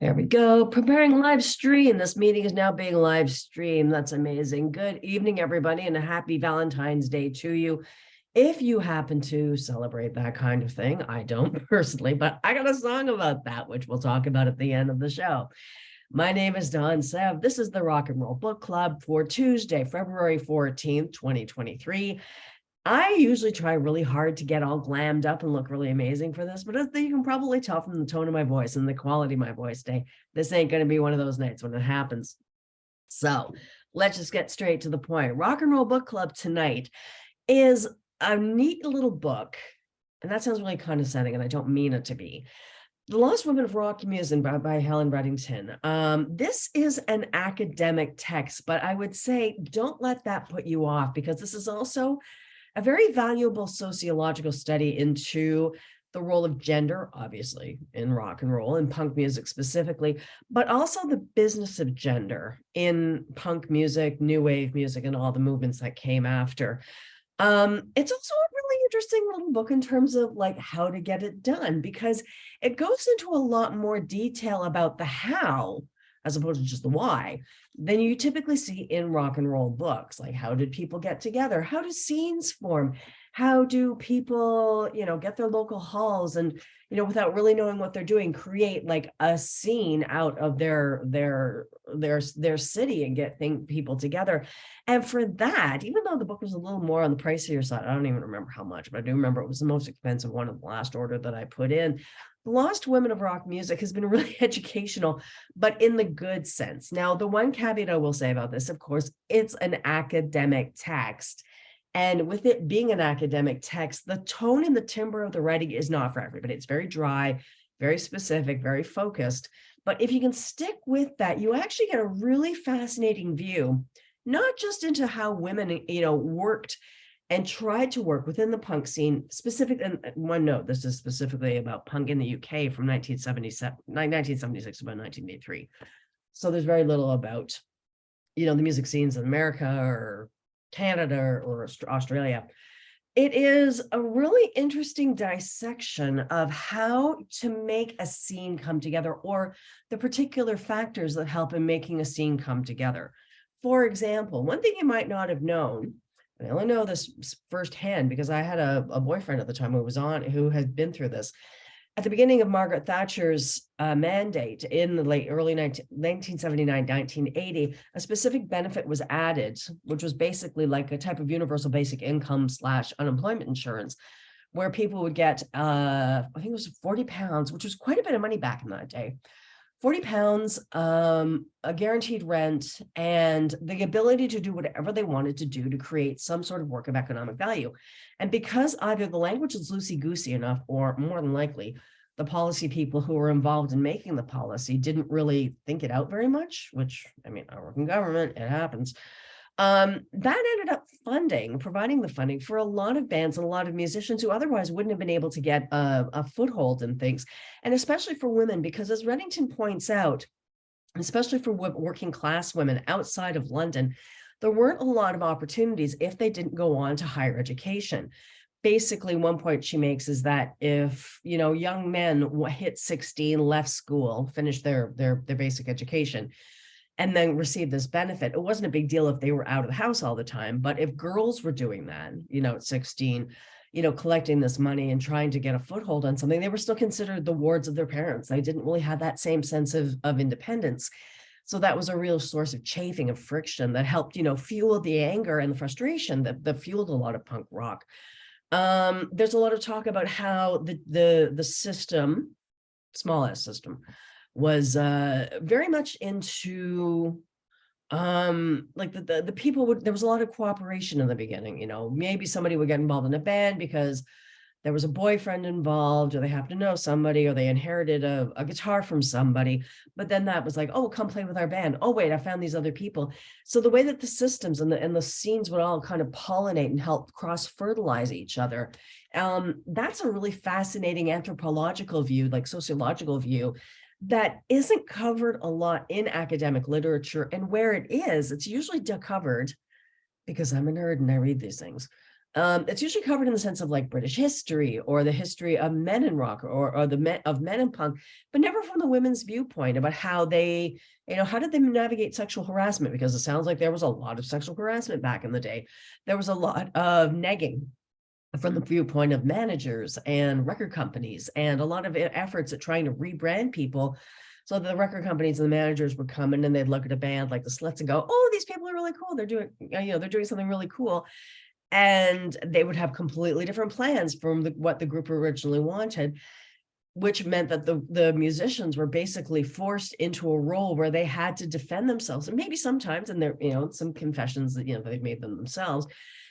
There we go. Preparing live stream. This meeting is now being live streamed. That's amazing. Good evening, everybody, and a happy Valentine's Day to you. If you happen to celebrate that kind of thing, I don't personally, but I got a song about that, which we'll talk about at the end of the show. My name is Dawn Sev. This is the Rock and Roll Book Club for Tuesday, February 14th, 2023. I usually try really hard to get all glammed up and look really amazing for this, but as you can probably tell from the tone of my voice and the quality of my voice today, this ain't going to be one of those nights when it happens. So let's just get straight to the point. Rock and Roll Book Club tonight is a neat little book, and that sounds really condescending, and I don't mean it to be. The Lost Women of Rock Music by Helen Reddington. This is an academic text, but I would say don't let that put you off, because this is also a very valuable sociological study into the role of gender, obviously, in rock and roll and punk music specifically, but also the business of gender in punk music, new wave music, and all the movements that came after. It's also a really interesting little book in terms of like how to get it done, because it goes into a lot more detail about the how, as opposed to just the why, than you typically see in rock and roll books. Like, how did people get together? How do scenes form? How do people, get their local halls and, without really knowing what they're doing, create like a scene out of their city and get people together. And for that, even though the book was a little more on the pricier side, I don't even remember how much, but I do remember it was the most expensive one of the last order that I put in. The Lost Women of Rock Music has been really educational, but in the good sense. Now, the one caveat I will say about this, of course, it's an academic text. And with it being an academic text, the tone and the timbre of the writing is not for everybody. It's very dry, very specific, very focused. But if you can stick with that, you actually get a really fascinating view, not just into how women, worked and tried to work within the punk scene, specific. And one note, this is specifically about punk in the UK from 1976 to about 1983. So there's very little about, the music scenes in America or Canada or Australia. It is a really interesting dissection of how to make a scene come together, or the particular factors that help in making a scene come together. For example, one thing you might not have known, and I only know this firsthand because I had a boyfriend at the time who had been through this. At the beginning of Margaret Thatcher's mandate in the early 1979, 1980, a specific benefit was added, which was basically like a type of universal basic income / unemployment insurance, where people would get, I think it was 40 pounds, which was quite a bit of money back in that day. 40 pounds, a guaranteed rent, and the ability to do whatever they wanted to do to create some sort of work of economic value. And because either the language is loosey-goosey enough, or more than likely, the policy people who were involved in making the policy didn't really think it out very much, which, I mean, I work in government, it happens. That ended up providing the funding for a lot of bands and a lot of musicians who otherwise wouldn't have been able to get a foothold in things, and especially for women, because as Reddington points out, especially for working class women outside of London, there weren't a lot of opportunities if they didn't go on to higher education. Basically, one point she makes is that if, young men hit 16, left school, finished their basic education, and then receive this benefit, it wasn't a big deal if they were out of the house all the time. But if girls were doing that, at 16, collecting this money and trying to get a foothold on something, they were still considered the wards of their parents. They didn't really have that same sense of independence. So that was a real source of chafing, of friction that helped, fuel the anger and the frustration that fueled a lot of punk rock. There's a lot of talk about how the system, small s system, was very much into like the people there was a lot of cooperation in the beginning. Maybe somebody would get involved in a band because there was a boyfriend involved, or they happened to know somebody, or they inherited a guitar from somebody, but then that was like, oh, come play with our band. Oh wait, I found these other people. So the way that the systems and the scenes would all kind of pollinate and help cross-fertilize each other, that's a really fascinating anthropological view, like sociological view, that isn't covered a lot in academic literature. And where it is, it's usually covered, because I'm a nerd and I read these things, It's usually covered in the sense of like British history or the history of men in rock or the men of men in punk, but never from the women's viewpoint about how they, how did they navigate sexual harassment? Because it sounds like there was a lot of sexual harassment back in the day. There was a lot of negging from the viewpoint of managers and record companies, and a lot of efforts at trying to rebrand people. So the record companies and the managers would come in and they'd look at a band like the Slits and go, oh, these people are really cool. They're doing, they're doing something really cool. And they would have completely different plans from what the group originally wanted, which meant that the musicians were basically forced into a role where they had to defend themselves. And maybe sometimes, and there, some confessions that, they've made them themselves,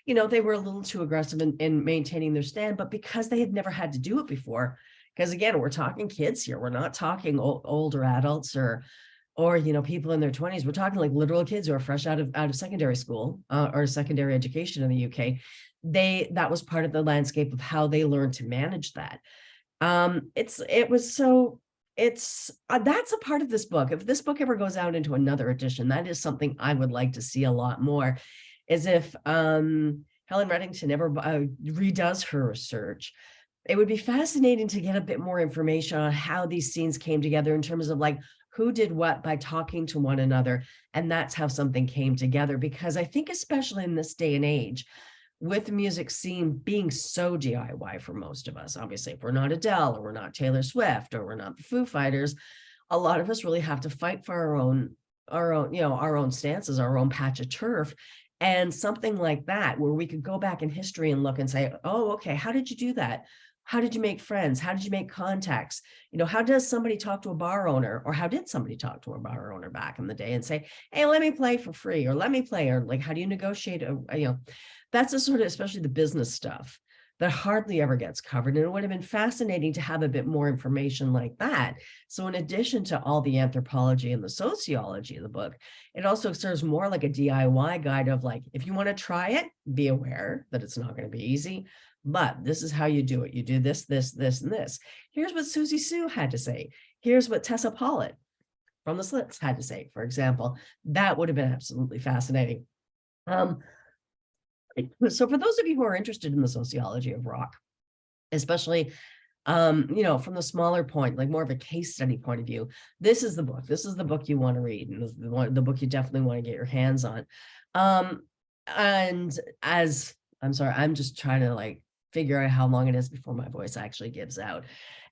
they were a little too aggressive in maintaining their stand, but because they had never had to do it before, because again, we're talking kids here, we're not talking older adults or people in their 20s. We're talking like literal kids who are fresh out of secondary school or secondary education in the UK. That was part of the landscape of how they learned to manage that. That's a part of this book. If this book ever goes out into another edition, that is something I would like to see a lot more, is if Helen Reddington ever redoes her research. It would be fascinating to get a bit more information on how these scenes came together in terms of like who did what by talking to one another. And that's how something came together. Because I think especially in this day and age, with the music scene being so DIY for most of us, obviously, if we're not Adele or we're not Taylor Swift or we're not the Foo Fighters, a lot of us really have to fight for our own stances, our own patch of turf. And something like that, where we could go back in history and look and say, oh, okay, how did you do that? How did you make friends? How did you make contacts? How does somebody talk to a bar owner, or how did somebody talk to a bar owner back in the day and say, hey, let me play for free, or let me play, or like, how do you negotiate? That's the sort of, especially the business stuff that hardly ever gets covered. And it would have been fascinating to have a bit more information like that. So in addition to all the anthropology and the sociology of the book, it also serves more like a DIY guide of like, if you want to try it, be aware that it's not going to be easy, but this is how you do it. You do this, this, this, and this. Here's what Susie Sue had to say. Here's what Tessa Pollitt from the Slits had to say, for example. That would have been absolutely fascinating. So for those of you who are interested in the sociology of rock, especially, from the smaller point, like more of a case study point of view, this is the book. This is the book you want to read, and the book you definitely want to get your hands on. And as I'm sorry, I'm just trying to like figure out how long it is before my voice actually gives out.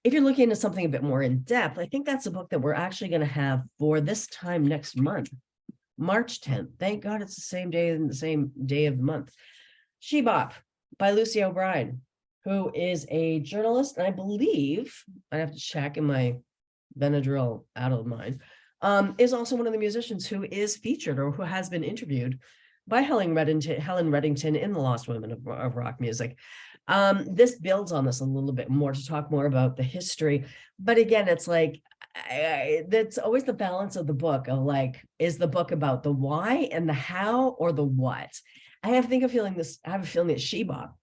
If you're looking into something a bit more in depth, I think that's a book that we're actually going to have for this time next month, March 10th. Thank God it's the same day and the same day of the month. She Bop by Lucy O'Brien, who is a journalist, and I believe, I have to check in my Benadryl out of mine, is also one of the musicians who is featured or who has been interviewed by Helen Reddington in The Lost Women of Rock Music. This builds on this a little bit more to talk more about the history. But again, it's like, that's always the balance of the book of like, is the book about the why and the how or the what? I have a feeling that She Bop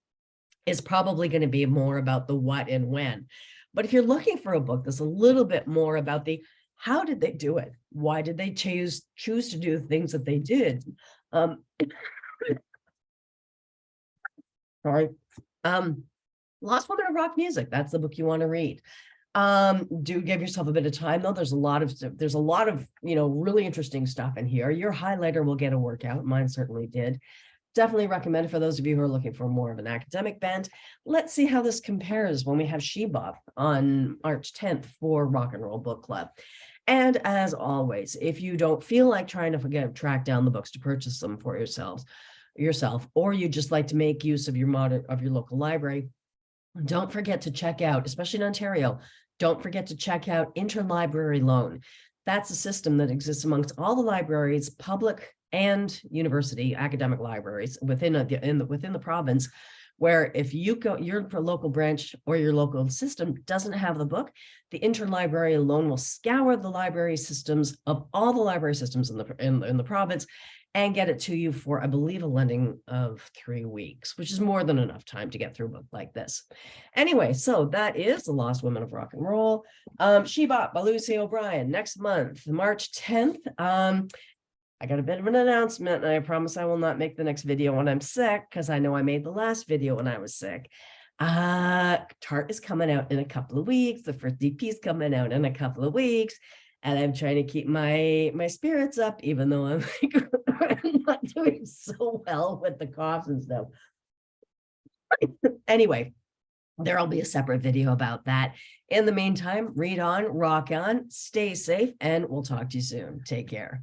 is probably going to be more about the what and when. But if you're looking for a book that's a little bit more about the how did they do it? Why did they choose to do things that they did? Sorry. Lost Women of Rock Music. That's the book you want to read. Do give yourself a bit of time though. There's a lot of really interesting stuff in here. Your highlighter will get a workout. Mine certainly did. Definitely recommend it for those of you who are looking for more of an academic bent. Let's see how this compares when we have She Bop on March 10th for Rock and Roll Book Club. And as always, if you don't feel like trying to track down the books to purchase them for yourself, or you just like to make use of your local library, don't forget to check out, especially in Ontario, don't forget to check out Interlibrary Loan. That's a system that exists amongst all the libraries, public and university academic libraries within the province, where if your local branch or your local system doesn't have the book, the Interlibrary Loan will scour the library systems of all the library systems in the province and get it to you for, I believe, a lending of 3 weeks, which is more than enough time to get through a book like this. Anyway, so that is The Lost Women of Rock and Roll. She Bop by Lucy O'Brien next month, March 10th. I got a bit of an announcement, and I promise I will not make the next video when I'm sick, because I know I made the last video when I was sick. Tarte is coming out in a couple of weeks. The first DP is coming out in a couple of weeks, and I'm trying to keep my spirits up, even though I'm like, I'm not doing so well with the coughs and stuff. Anyway, there'll be a separate video about that. In the meantime, read on, rock on, stay safe, and we'll talk to you soon. Take care.